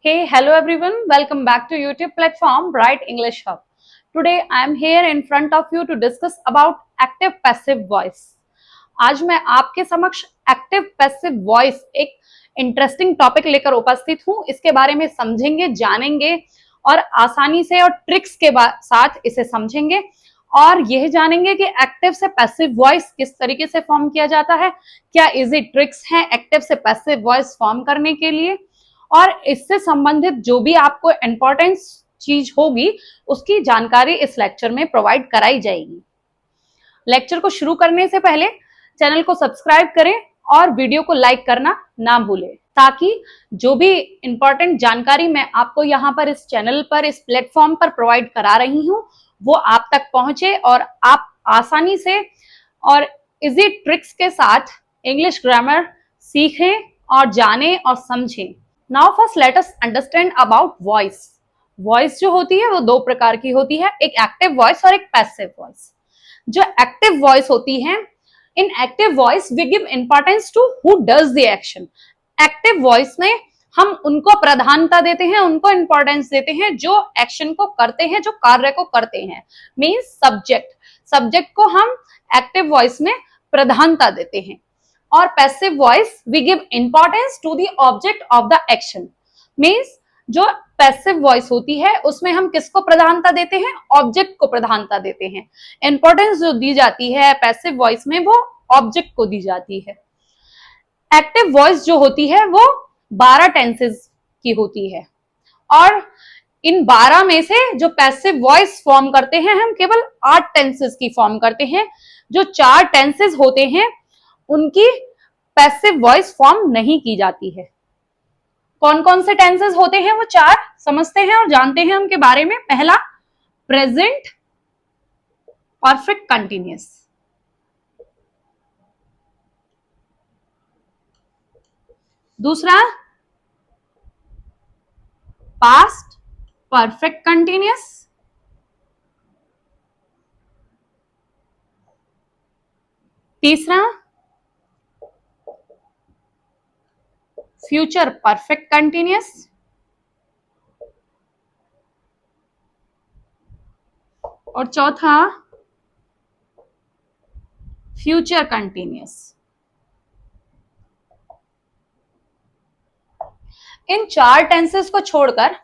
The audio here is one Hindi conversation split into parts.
Hey, hello everyone. Welcome back to YouTube platform Bright English Hub. Today I am here in front of you to discuss about active passive voice. आज मैं आपके समक्ष एक्टिव पैसिव वॉइस एक इंटरेस्टिंग टॉपिक लेकर उपस्थित हूँ। इसके बारे में समझेंगे, जानेंगे और आसानी से और ट्रिक्स के साथ इसे समझेंगे और यह जानेंगे कि एक्टिव से पैसिव वॉइस किस तरीके से फॉर्म किया जाता है, क्या इजी ट्रिक्स हैं एक्टिव से पैसिव वॉइस फॉर्म करने के लिए और इससे संबंधित जो भी आपको इंपॉर्टेंट चीज होगी उसकी जानकारी इस लेक्चर में प्रोवाइड कराई जाएगी। लेक्चर को शुरू करने से पहले चैनल को सब्सक्राइब करें और वीडियो को लाइक करना ना भूलें ताकि जो भी इंपॉर्टेंट जानकारी मैं आपको यहाँ पर इस चैनल पर, इस प्लेटफॉर्म पर प्रोवाइड करा रही हूँ वो आप तक पहुंचे और आप आसानी से और इजी ट्रिक्स के साथ इंग्लिश ग्रामर सीखें और जानें और समझें। Now first let us understand about voice. Voice जो होती है वो दो प्रकार की होती है, एक एक्टिव वॉइस और एक पैसिव वॉइस। जो एक्टिव वॉइस होती है, in active voice we give importance to who does the action. Active voice में हम उनको प्राधान्यता देते हैं, उनको इंपॉर्टेंस देते हैं जो एक्शन को करते हैं, जो कार्य को करते हैं। मीन्स सब्जेक्ट को हम एक्टिव वॉइस में प्राधान्यता देते हैं। और passive voice we give importance to the object of the action. Means जो पैसिव वॉइस होती है उसमें हम किसको प्रधानता देते हैं? ऑब्जेक्ट को प्रधानता देते हैं। इंपॉर्टेंस जो दी जाती है पैसिव वॉइस में वो ऑब्जेक्ट को दी जाती है। एक्टिव वॉइस जो होती है वो 12 टेंसेस की होती है और इन 12 में से जो पैसिव वॉइस फॉर्म करते हैं हम केवल 8 टेंसेस की फॉर्म करते हैं। जो 4 टेंसेस होते हैं उनकी पैसिव वॉइस फॉर्म नहीं की जाती है। कौन कौन से टेंसेस होते हैं वो 4 समझते हैं और जानते हैं उनके बारे में। पहला प्रेजेंट परफेक्ट कंटिन्यूअस, दूसरा पास्ट परफेक्ट कंटिन्यूअस, तीसरा फ्यूचर परफेक्ट कंटिन्यूअस, और चौथा फ्यूचर कंटिन्यूअस। इन 4 टेंसेस को छोड़कर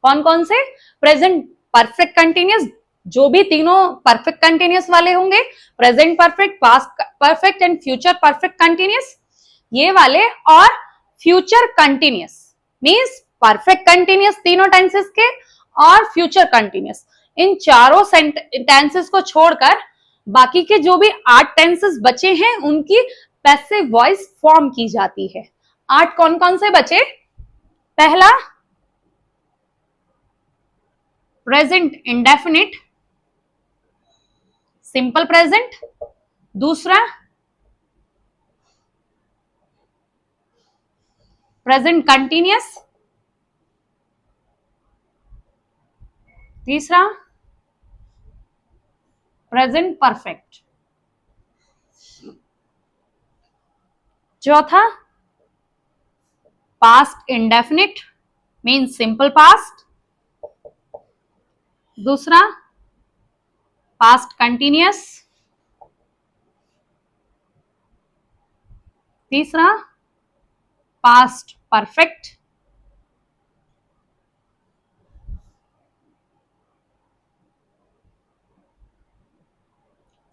कौन कौन से? प्रेजेंट परफेक्ट कंटिन्यूअस, जो भी तीनों परफेक्ट कंटिन्यूअस वाले होंगे, present perfect, past perfect and future perfect continuous, ये वाले, और future continuous means perfect continuous तीनों टेंसेस के और फ्यूचर कंटिन्यूअस। इन चारों टेंसेस को छोड़कर बाकी के जो भी 8 टेंसेस बचे हैं उनकी पैसिव वॉइस फॉर्म की जाती है। 8 कौन कौन से बचे? पहला प्रेजेंट इंडेफिनिट सिंपल प्रेजेंट, दूसरा प्रेजेंट कंटिन्यूअस, तीसरा प्रेजेंट परफेक्ट, चौथा past indefinite means simple past, दूसरा पास्ट कंटिन्यूअस, तीसरा पास्ट परफेक्ट,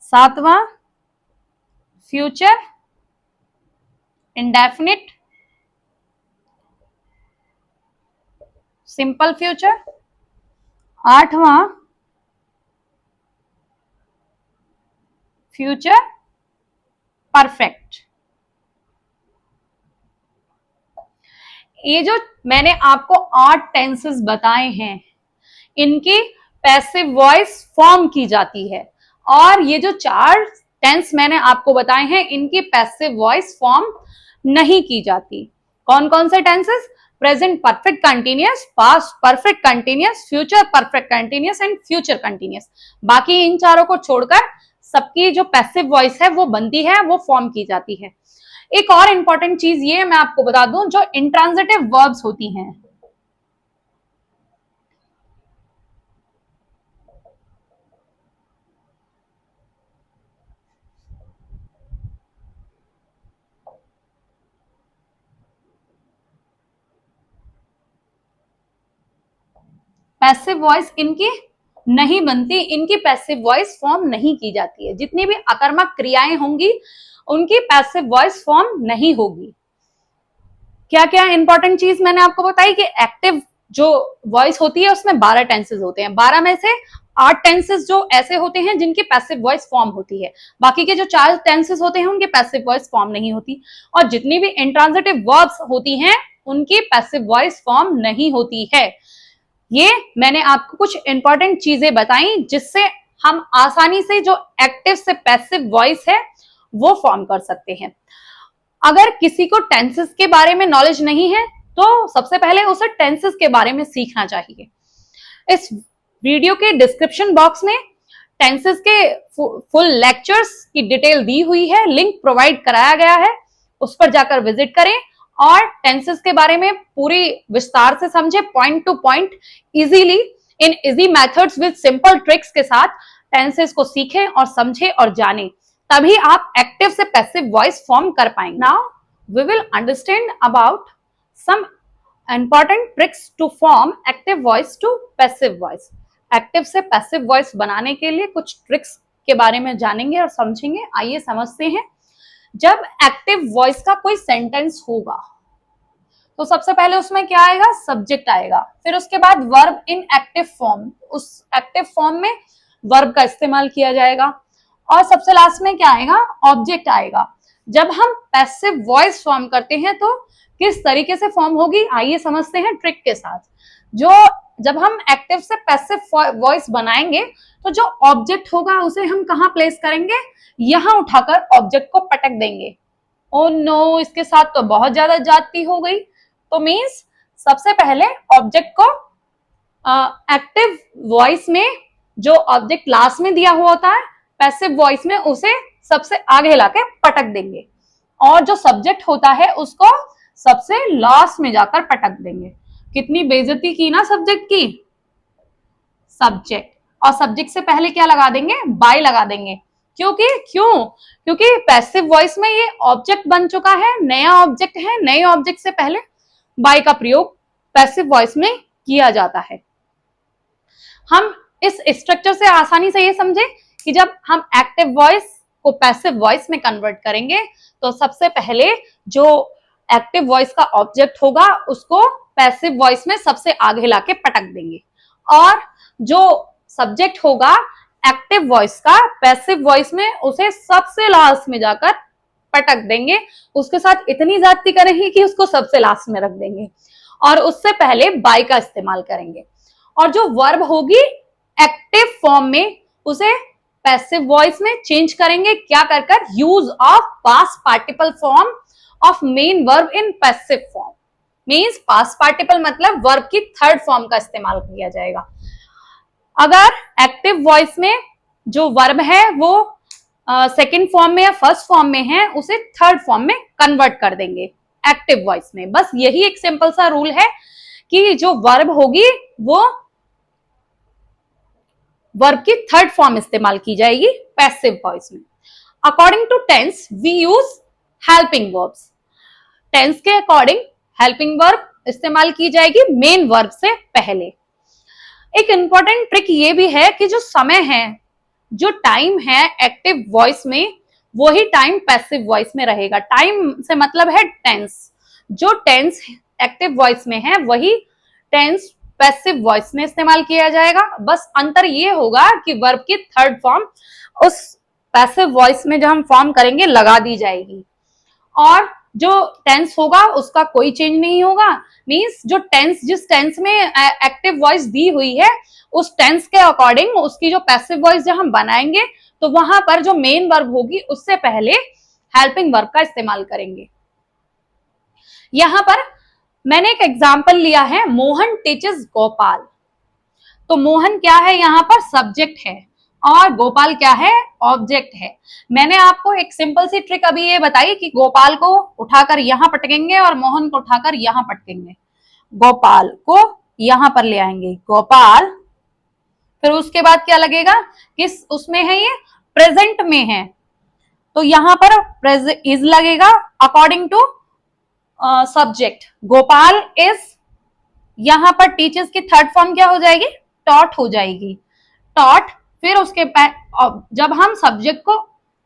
सातवां फ्यूचर इंडेफिनिट सिंपल फ्यूचर, आठवां फ्यूचर परफेक्ट। ये जो मैंने आपको 8 टेंसेस बताए हैं इनकी पैसिव वॉइस फॉर्म की जाती है और ये जो 4 टेंस मैंने आपको बताए हैं इनकी पैसिव वॉइस फॉर्म नहीं की जाती। कौन कौन से tenses? Present perfect continuous, past perfect continuous, future perfect continuous and future continuous. बाकी इन चारों को छोड़कर सबकी जो पैसिव वॉइस है वो बनती है, वो फॉर्म की जाती है। एक और इंपॉर्टेंट चीज ये मैं आपको बता दूं, जो इंट्रांजिटिव वर्ब्स होती हैं, पैसिव वॉइस इनकी नहीं बनती, इनकी पैसिव वॉइस फॉर्म नहीं की जाती है। जितनी भी अकर्मक क्रियाएं होंगी उनकी पैसिव वॉइस फॉर्म नहीं होगी। क्या क्या इंपॉर्टेंट चीज मैंने आपको बताई कि एक्टिव जो वॉइस होती है उसमें 12 टेंसेस होते हैं, 12 में से 8 टेंसेस जो ऐसे होते हैं जिनकी पैसिव वॉइस फॉर्म होती है, बाकी के जो 4 टेंसेस होते हैं उनकी पैसिव वॉइस फॉर्म नहीं होती। और जितनी भी इंट्रांजिटिव वर्ब्स होती हैं उनकी पैसिव वॉइस फॉर्म नहीं होती है। ये मैंने आपको कुछ इंपॉर्टेंट चीजें बताई जिससे हम आसानी से जो एक्टिव से पैसिव वॉइस है वो फॉर्म कर सकते हैं। अगर किसी को टेंसेस के बारे में नॉलेज नहीं है तो सबसे पहले उसे टेंसेस के बारे में सीखना चाहिए। इस वीडियो के डिस्क्रिप्शन बॉक्स में टेंसेस के फुल लेक्चर्स की डिटेल दी हुई है, लिंक प्रोवाइड कराया गया है, उस पर जाकर विजिट करें और टेंसेस के बारे में पूरी विस्तार से समझे, point two point easily in easy methods with simple tricks के साथ टेंसेस को सीखें और समझें और जानें, तभी आप एक्टिव से पैसिव वॉइस फॉर्म कर पाएंगे। Now we will understand about some important tricks to form active voice to passive voice. Active से पैसिव वॉइस बनाने के लिए कुछ ट्रिक्स के बारे में जानेंगे और समझेंगे। आइए समझते हैं। जब एक्टिव वॉइस का कोई सेंटेंस होगा तो सबसे पहले उसमें क्या आएगा, सब्जेक्ट आएगा, फिर उसके बाद वर्ब इन एक्टिव फॉर्म, उस एक्टिव फॉर्म में वर्ब का इस्तेमाल किया जाएगा, और सबसे लास्ट में क्या आएगा, ऑब्जेक्ट आएगा। जब हम पैसिव वॉइस फॉर्म करते हैं तो किस तरीके से फॉर्म होगी, आइए समझते हैं ट्रिक के साथ। जब हम एक्टिव से पैसिव वॉइस बनाएंगे तो जो ऑब्जेक्ट होगा उसे हम कहाँ प्लेस करेंगे, यहां उठाकर ऑब्जेक्ट को पटक देंगे। ओ नो, इसके साथ तो बहुत ज्यादा जाती हो गई। तो मीन्स सबसे पहले ऑब्जेक्ट को एक्टिव वॉइस में जो ऑब्जेक्ट लास्ट में दिया हुआ होता है, पैसिव वॉइस में उसे सबसे आगे लाके पटक देंगे, और जो सब्जेक्ट होता है उसको सबसे लास्ट में जाकर पटक देंगे। कितनी बेइज्जती की ना सब्जेक्ट की, सब्जेक्ट, और सब्जेक्ट से पहले क्या लगा देंगे, बाय लगा देंगे। क्योंकि पैसिव वॉइस में ये ऑब्जेक्ट बन चुका है, नया ऑब्जेक्ट है, नए ऑब्जेक्ट से पहले बाय का प्रयोग पैसिव वॉइस में किया जाता है। हम इस स्ट्रक्चर से आसानी से ये समझे कि जब हम एक्टिव वॉइस को पैसिव वॉइस में कन्वर्ट करेंगे तो सबसे पहले जो एक्टिव वॉइस का ऑब्जेक्ट होगा उसको पैसिव वॉइस में सबसे आगे लाके पटक देंगे, और जो सब्जेक्ट होगा एक्टिव वॉइस का पैसिव वॉइस में उसे सबसे लास्ट में जाकर पटक देंगे। उसके साथ इतनी ज्यादती करेंगे कि उसको सबसे लास्ट में रख देंगे और उससे पहले बाय का इस्तेमाल करेंगे। और जो वर्ब होगी एक्टिव फॉर्म में उसे पैसिव वॉइस में चेंज करेंगे, क्या कर use of past participle form of main verb in passive form. Means past participle मतलब वर्ब की थर्ड फॉर्म का इस्तेमाल किया जाएगा। अगर एक्टिव वॉइस में जो वर्ब है वो सेकंड फॉर्म में या फर्स्ट फॉर्म में है, उसे थर्ड फॉर्म में कन्वर्ट कर देंगे एक्टिव वॉइस में। बस यही एक सिंपल सा रूल है कि जो वर्ब होगी वो वर्ब की थर्ड फॉर्म इस्तेमाल की जाएगी पैसिव वॉइस में। According to tense we use helping verbs. Tense के अकॉर्डिंग हेल्पिंग वर्ब इस्तेमाल की जाएगी मेन वर्ब से पहले। एक इंपॉर्टेंट ट्रिक ये भी है कि जो समय है, जो टाइम है एक्टिव वॉइस में, वही टाइम पैसिव वॉइस में रहेगा। टाइम से मतलब है टेंस। जो टेंस एक्टिव वॉइस में है वही टेंस पैसिव वॉइस में इस्तेमाल किया जाएगा। बस अंतर ये होगा कि वर्ब की थर्ड फॉर्म उस पैसिव वॉइस में जो हम फॉर्म करेंगे लगा दी जाएगी, और जो टेंस होगा उसका कोई चेंज नहीं होगा। मींस जो टेंस, जिस टेंस में एक्टिव वॉइस दी हुई है उस टेंस के अकॉर्डिंग उसकी जो पैसिव वॉइस जब हम बनाएंगे तो वहां पर जो मेन वर्ब होगी उससे पहले हेल्पिंग वर्ब का इस्तेमाल करेंगे। यहां पर मैंने एक एग्जाम्पल लिया है, मोहन टीचेस गोपाल। तो मोहन क्या है, यहाँ पर सब्जेक्ट है, और गोपाल क्या है, ऑब्जेक्ट है। मैंने आपको एक सिंपल सी ट्रिक अभी ये बताई कि गोपाल को उठाकर यहां पटकेंगे और मोहन को उठाकर यहां पटकेंगे। गोपाल को यहां पर ले आएंगे, गोपाल, फिर उसके बाद क्या लगेगा, किस उसमें है, ये प्रेजेंट में है, तो यहां पर इज लगेगा according to subject. Gopal is यहां पर टीचर्स की थर्ड फॉर्म क्या हो जाएगी, टॉट हो जाएगी, टॉट। फिर उसके जब हम सब्जेक्ट को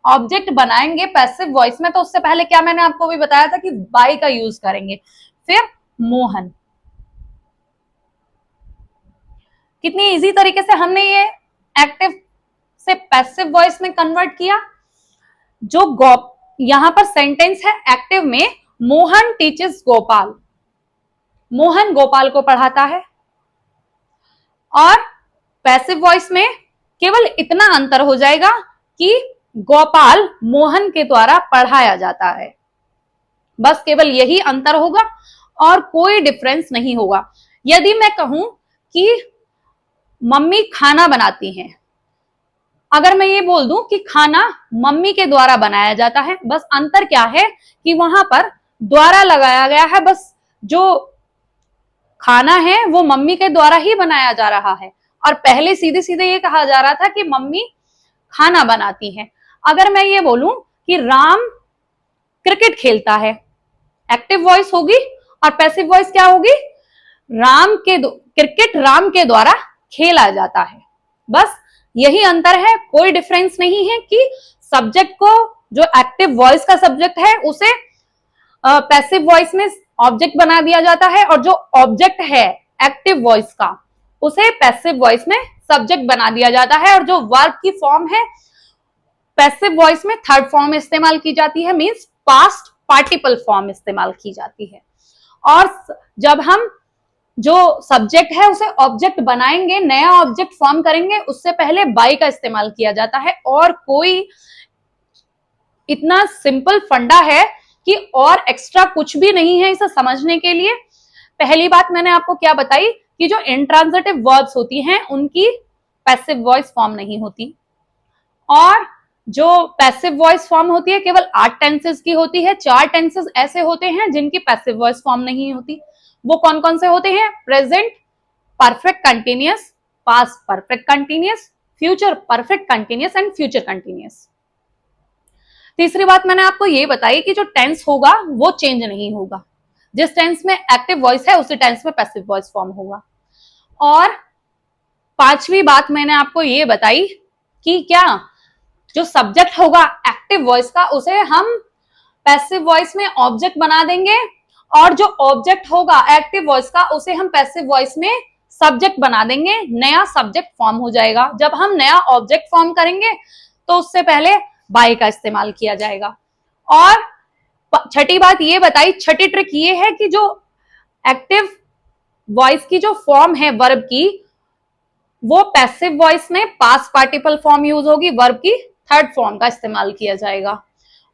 ऑब्जेक्ट बनाएंगे पैसिव वॉइस में, तो उससे पहले क्या मैंने आपको भी बताया था कि बाय का यूज करेंगे। फिर मोहन। कितनी इजी तरीके से हमने ये एक्टिव से पैसिव वॉइस में कन्वर्ट किया। जो यहां पर सेंटेंस है एक्टिव में, मोहन टीचर्स गोपाल, मोहन गोपाल को पढ़ाता है। और पैसिव वॉइस में केवल इतना अंतर हो जाएगा कि गोपाल मोहन के द्वारा पढ़ाया जाता है, बस केवल यही अंतर होगा और कोई डिफरेंस नहीं होगा। यदि मैं कहूं कि मम्मी खाना बनाती हैं, अगर मैं ये बोल दूं कि खाना मम्मी के द्वारा बनाया जाता है, बस अंतर क्या है कि वहां पर द्वारा लगाया गया है, बस जो खाना है वो मम्मी के द्वारा ही बनाया जा रहा है, और पहले सीधे सीधे ये कहा जा रहा था कि मम्मी खाना बनाती है। अगर मैं ये बोलूं कि राम क्रिकेट खेलता है, एक्टिव वॉइस होगी, और पैसिव वॉइस क्या होगी, क्रिकेट राम के द्वारा खेला जाता है। बस यही अंतर है, कोई डिफरेंस नहीं है कि सब्जेक्ट को, जो एक्टिव वॉइस का सब्जेक्ट है उसे पैसिव वॉइस में ऑब्जेक्ट बना दिया जाता है, और जो ऑब्जेक्ट है एक्टिव वॉइस का उसे पैसिव वॉइस में सब्जेक्ट बना दिया जाता है, और जो वर्ब की फॉर्म है पैसिव वॉइस में थर्ड फॉर्म इस्तेमाल की जाती है, मींस पास्ट पार्टिकल फॉर्म इस्तेमाल की जाती है। और जब हम जो सब्जेक्ट है उसे ऑब्जेक्ट बनाएंगे, नया ऑब्जेक्ट फॉर्म करेंगे, उससे पहले बाय का इस्तेमाल किया जाता है। और कोई इतना सिंपल फंडा है कि और एक्स्ट्रा कुछ भी नहीं है इसे समझने के लिए। पहली बात मैंने आपको क्या बताई कि जो इंट्रांजिटिव वर्ब्स होती हैं उनकी पैसिव वॉइस फॉर्म नहीं होती, और जो पैसिव वॉइस फॉर्म होती है केवल 8 टेंसेस की होती है। 4 टेंसेस ऐसे होते हैं जिनकी पैसिव वॉइस फॉर्म नहीं होती। वो कौन कौन से होते हैं, present perfect continuous, past perfect continuous, future perfect continuous and future continuous. तीसरी बात मैंने आपको ये बताई कि जो टेंस होगा वो चेंज नहीं होगा, जिस टेंस में एक्टिव वॉइस है उसी टेंस में पैसिव वॉइस फॉर्म होगा। और पांचवी बात मैंने आपको ये बताई कि क्या जो सब्जेक्ट होगा एक्टिव वॉइस का उसे हम पैसिव वॉइस में ऑब्जेक्ट बना देंगे, और जो ऑब्जेक्ट होगा एक्टिव वॉइस का उसे हम पैसिव वॉइस में सब्जेक्ट बना देंगे, नया सब्जेक्ट फॉर्म हो जाएगा। जब हम नया ऑब्जेक्ट फॉर्म करेंगे तो उससे पहले बाय का इस्तेमाल किया जाएगा। और छठी बात ये बताई, छठी ट्रिक ये है कि जो एक्टिव वॉइस की जो फॉर्म है वर्ब की, वो पैसिव वॉइस में पास्ट पार्टिकल फॉर्म यूज होगी, वर्ब की थर्ड फॉर्म का इस्तेमाल किया जाएगा,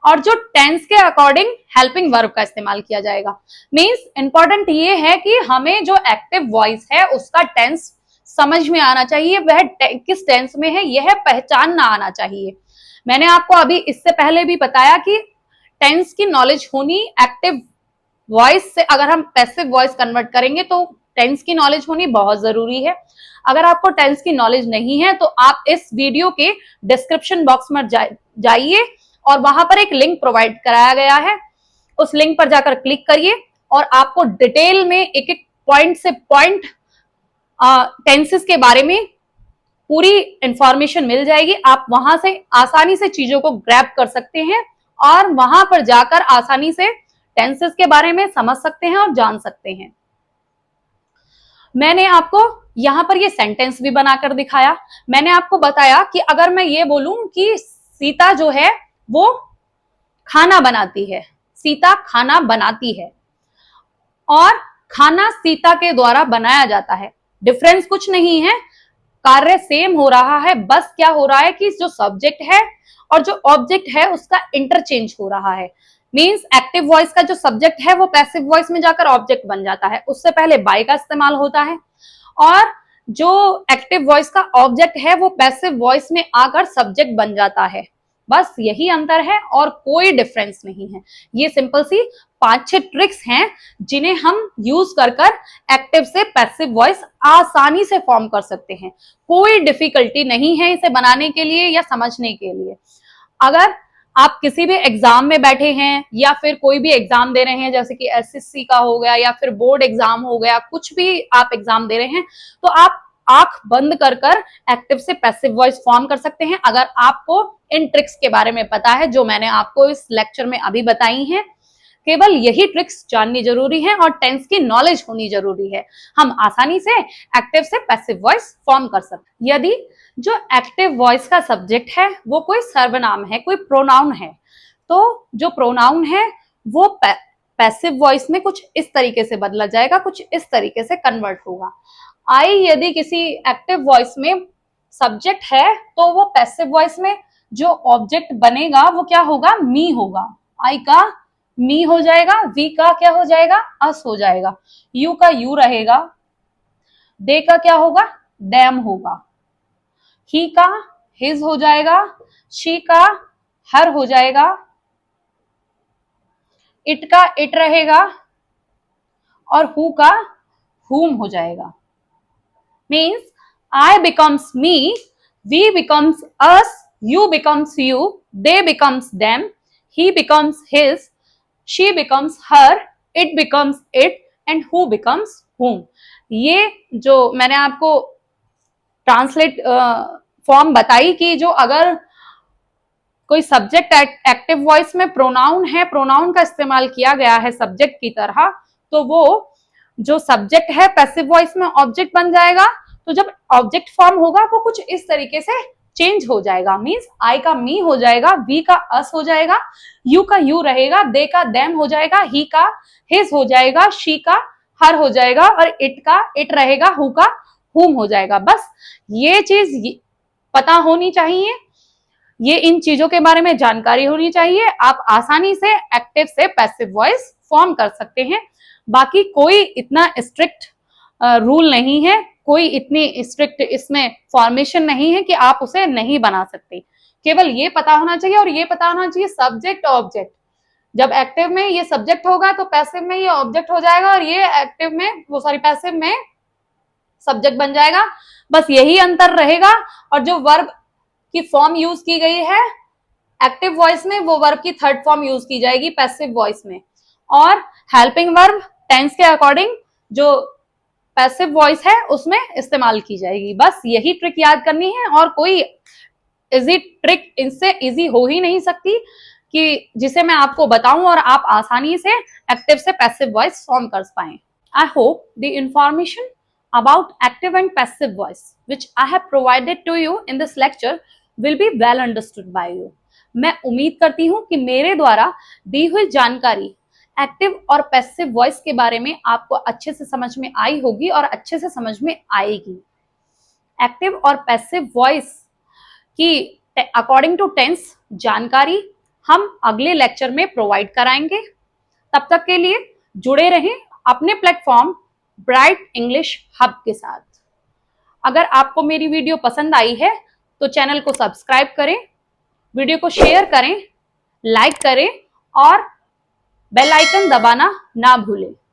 और जो टेंस के अकॉर्डिंग हेल्पिंग वर्ब का इस्तेमाल किया जाएगा। मींस इंपॉर्टेंट ये है कि हमें जो एक्टिव वॉइस है उसका टेंस समझ में आना चाहिए, वह किस टेंस में है यह पहचानना आना चाहिए। मैंने आपको अभी इससे पहले भी बताया कि टेंस की नॉलेज होनी एक्टिव वॉइस से, अगर हम पैसिव वॉइस कन्वर्ट करेंगे तो टेंस की नॉलेज होनी बहुत जरूरी है। अगर आपको टेंस की नॉलेज नहीं है तो आप इस वीडियो के डिस्क्रिप्शन बॉक्स में जाइए और वहां पर एक लिंक प्रोवाइड कराया गया है, उस लिंक पर जाकर क्लिक करिए और आपको डिटेल में एक एक पॉइंट से पॉइंट टेंसेस के बारे में पूरी इंफॉर्मेशन मिल जाएगी। आप वहां से आसानी से चीजों को ग्रैब कर सकते हैं और वहां पर जाकर आसानी से टेंसेस के बारे में समझ सकते हैं और जान सकते हैं। मैंने आपको यहां पर ये सेंटेंस भी बनाकर दिखाया। मैंने आपको बताया कि अगर मैं ये बोलूं कि सीता जो है वो खाना बनाती है, सीता खाना बनाती है, और खाना सीता के द्वारा बनाया जाता है। डिफरेंस कुछ नहीं है, कार्य सेम हो रहा है, बस क्या हो रहा है कि जो सब्जेक्ट है और जो ऑब्जेक्ट है उसका इंटरचेंज हो रहा है। मींस एक्टिव वॉइस का जो सब्जेक्ट है वो पैसिव वॉइस में जाकर ऑब्जेक्ट बन जाता है, उससे पहले बाय का इस्तेमाल होता है, और जो एक्टिव वॉइस का ऑब्जेक्ट है वो पैसिव वॉइस में आकर सब्जेक्ट बन जाता है। बस यही अंतर है और कोई डिफरेंस नहीं है। ये सिंपल सी 5-6 ट्रिक्स हैं जिन्हें हम यूज कर एक्टिव से पैसिव वॉइस आसानी से फॉर्म कर सकते हैं। कोई डिफिकल्टी नहीं है इसे बनाने के लिए या समझने के लिए। अगर आप किसी भी एग्जाम में बैठे हैं या फिर कोई भी एग्जाम दे रहे हैं, जैसे कि एसएससी का हो गया या फिर बोर्ड एग्जाम हो गया, कुछ भी आप एग्जाम दे रहे हैं, तो आप आंख बंद कर कर एक्टिव से पैसिव वॉइस फॉर्म कर सकते हैं, अगर आपको इन ट्रिक्स के बारे में पता है जो मैंने आपको इस लेक्चर में अभी बताई हैं। केवल यही ट्रिक्स जाननी जरूरी है और टेंस की नॉलेज होनी जरूरी है, हम आसानी से एक्टिव से पैसिव वॉइस फॉर्म कर सकते हैं। यदि जो एक्टिव वॉइस का सब्जेक्ट है वो कोई सर्वनाम है, कोई प्रोनाउन है, तो जो प्रोनाउन है वो पैसिव वॉइस में कुछ इस तरीके से बदला जाएगा, कुछ इस तरीके से कन्वर्ट होगा। आई यदि किसी एक्टिव वॉइस में सब्जेक्ट है तो वो पैसिव वॉइस में जो ऑब्जेक्ट बनेगा वो क्या होगा, मी होगा। आई का मी हो जाएगा, वी का क्या हो जाएगा, अस हो जाएगा, यू का यू रहेगा, दे का क्या होगा, देम होगा, ही का हिज हो जाएगा, शी का हर हो जाएगा, इट का इट रहेगा और हु का हुम हो जाएगा। Means I becomes me, we becomes us, you becomes you, they becomes them, he becomes his, she becomes her, it becomes it and who becomes whom। ये जो मैंने आपको ट्रांसलेट फॉर्म बताई कि जो अगर कोई सब्जेक्ट एक्टिव वॉइस में प्रोनाउन है, प्रोनाउन का इस्तेमाल किया गया है सब्जेक्ट की तरह, तो वो जो सब्जेक्ट है पैसिव वॉइस में ऑब्जेक्ट बन जाएगा। तो जब ऑब्जेक्ट फॉर्म होगा वो कुछ इस तरीके से चेंज हो जाएगा। मींस आई का मी हो जाएगा, वी का अस हो जाएगा, यू का यू रहेगा, दे का देम हो जाएगा, ही का हिज हो जाएगा, शी का हर हो जाएगा और इट का इट रहेगा, हु का हुम हो जाएगा। बस ये चीज पता होनी चाहिए, ये इन चीजों के बारे में जानकारी होनी चाहिए, आप आसानी से एक्टिव से पैसिव वॉइस फॉर्म कर सकते हैं। बाकी कोई इतना स्ट्रिक्ट रूल नहीं है, कोई इतनी स्ट्रिक्ट इसमें फॉर्मेशन नहीं है कि आप उसे नहीं बना सकते। केवल ये पता होना चाहिए और ये पता होना चाहिए सब्जेक्ट ऑब्जेक्ट, जब एक्टिव में ये सब्जेक्ट होगा तो पैसिव में ये ऑब्जेक्ट हो जाएगा और ये एक्टिव में पैसिव में सब्जेक्ट बन जाएगा। बस यही अंतर रहेगा। और जो वर्ब की फॉर्म यूज की गई है एक्टिव वॉइस में, वो वर्ब की थर्ड फॉर्म यूज की जाएगी पैसिव वॉइस में, और हेल्पिंग वर्ब टेंस के अकॉर्डिंग जो पैसिव वॉइस है उसमें इस्तेमाल की जाएगी। बस यही ट्रिक याद करनी है और कोई इजी ट्रिक इनसे इजी हो ही नहीं सकती कि जिसे मैं आपको बताऊं और आप आसानी से एक्टिव से पैसिव वॉइस फॉर्म कर पाएं। I hope the information about active and passive voice which I have provided to you in this lecture will be well understood by you। मैं उम्मीद करती हूं कि मेरे द्वारा दी हुई जानकारी एक्टिव और पैसिव वॉइस के बारे में आपको अच्छे से समझ में आई होगी और अच्छे से समझ में आएगी। एक्टिव और पैसिव वॉइस की अकॉर्डिंग टू टेंस जानकारी हम अगले लेक्चर में प्रोवाइड कराएंगे। तब तक के लिए जुड़े रहें अपने प्लेटफॉर्म ब्राइट इंग्लिश हब के साथ। अगर आपको मेरी वीडियो पसंद आई है तो चैनल को सब्सक्राइब करें, वीडियो को शेयर करें, लाइक करें और बेल आइकन दबाना ना भूलें।